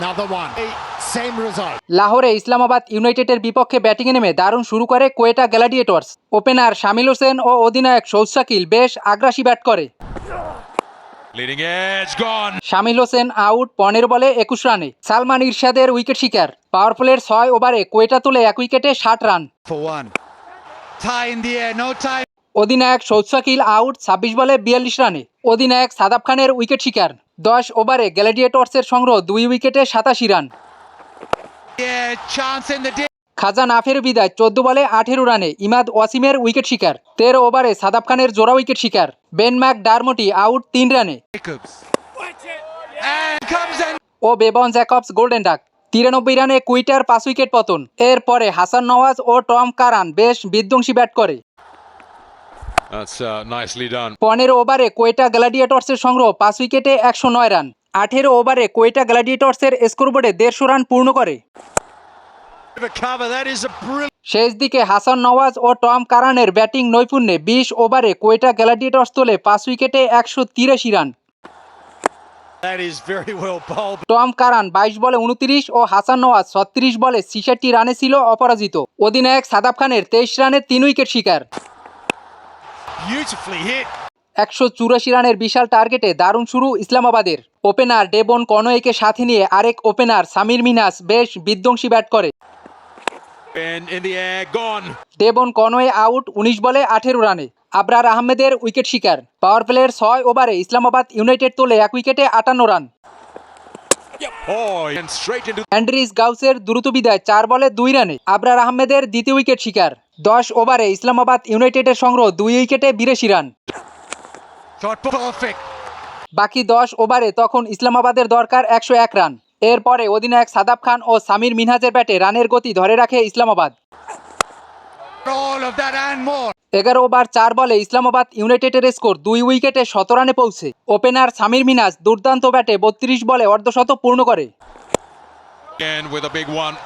Another one. Same result. লাহোরে ইসলামাবাদ ইউনাইটেডের বিপক্ষে ব্যাটিংয়ে নেমে দারুণ শুরু করে কোয়েটা গ্ল্যাডিয়েটর্স। ওপেনার শামিল হোসেন ও অধিনায়ক সৌদ শাকিল বেশ আগ্রাসী ব্যাট করে। Leading edge gone. শামিল হোসেন আউট 15 বলে 21 রানে। সালমান ইরশাদের উইকেট শিকার। পাওয়ার প্লের 6 ওভারে কোয়েটা তুলে 1 উইকেটে 60 run. For one. Tie in the air, no time. অধিনায়ক সৌদ শাকিল আউট 26 বলে 42 রানে। অধিনায়ক সাদাব খানের উইকেট শিকার। 10 ওভারে গ্ল্যাডিয়েটর্সের সংগ্রহ 2 উইকেটে 87 run. Yeah, chance in the খাজা নাফের বিদায় 14 বলে 18 রানে। ইমাদ ওয়াসিমের উইকেট শিকার। 13 ওভারে সাদাব খানের জোড়া উইকেট শিকার। বেন ম্যাক ডারমোটি আউট 3 রানে। Jacobs. And comes in. ও বেবন জ্যাকবস গোল্ডেন ডাক 93 রানে কুইটার 5 উইকেট পতন। এরপরে হাসান নওয়াজ ও টম কারান বেশ বিধ্বংসী ব্যাট করে। That's nicely done. 15 ওভারে কোয়েটা গ্ল্যাডিয়েটর্সের সংগ্রহ 5 উইকেটে 109 রান। 18 ওভারে কোয়েটা গ্ল্যাডিয়েটর্সের স্কোরবোর্ডে 150 রান পূর্ণ করে। Cover. That is a brilliant. শেষ দিকে হাসান নওয়াজ ও টম কারানের ব্যাটিং নৈপুণ্যে 20 ওভারে কোয়েটা গ্ল্যাডিয়েটর্স তোলে 5 উইকেটে 183 run. That is very well bowled. Tom Curran 22 বলে 29 ও হাসান নওয়াজ 36 বলে 66 রানে ছিল অপরাজিত। অধিনায়ক সাদাব খানের 23 রানে 3 উইকেট শিকার। Beautifully hit. 184 রানের বিশাল টার্গেটে দারুণ শুরু ইসলামাবাদের। ওপেনার ডেবন কনওয়েকে সাথে নিয়ে আরেক ওপেনার সামির মিনহাস বেশ বিধ্বংসী ব্যাট করে। And in the air gone. ডেবন Conway out 19 বলে 18 রানে। আবরার আহমেদের উইকেট শিকার। পাওয়ার প্লের 6 ওভারে ইসলামাবাদ ইউনাইটেড তোলে 1 উইকেটে 58 run. Oh, and straight into. Andrés গাউসের দ্রুত বিদায় 4 বলে 2 রানে। আবরার আহমেদের দ্বিতীয় উইকেট শিকার। 10 ওভারে ইসলামাবাদ ইউনাইটেডের সংগ্রহ 2 উইকেটে 82 রান। Shot perfect. বাকি 10 ওভারে তখন ইসলামাবাদের দরকার 101 রান। এরপরে অধিনায়ক সাদাব খান ও সামির মিনহাজের ব্যাটে রানের গতি ধরে রাখে Islamabad. All of that and more. 11 over 4 বলে ইসলামাবাদ ইউনাইটেডের স্কোর 2 উইকেটে 17 রানে পৌঁছে। ওপেনার সামির মিনহাজ দুর্দান্ত ব্যাটে 32 বলে অর্ধশতক পূর্ণ করে। And with a big one.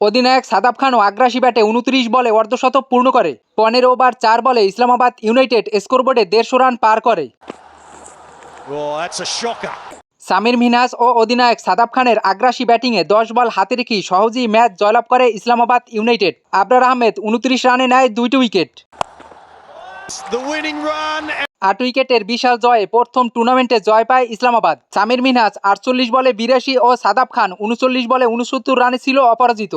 অধিনায়ক সাদাব খানও আগ্রাসী ব্যাটে 29 বলে অর্ধশতক পূর্ণ করে। 15 ওভার 4 বলে ইসলামাবাদ ইউনাইটেড স্কোরবোর্ডে 150 রান পার করে। Oh, that's a shocker. Samir Minhaj ও অধিনায়ক সাদাব খানের আগ্রাসী ব্যাটিংয়ে 10 বল হাতে রেখেই সহজেই ম্যাচ জয়লাভ করে ইসলামাবাদ ইউনাইটেড। আবরার আহমেদ 29 রানে নেয় 2টি উইকেট। The winning run. 8 উইকেটের বিশাল জয়ে প্রথম টুর্নামেন্টে জয় পায় ইসলামাবাদ। সামির মিনহাজ 48 বলে 82 ও সাদাব খান 39 বলে 69 রানে ছিল অপরাজিত।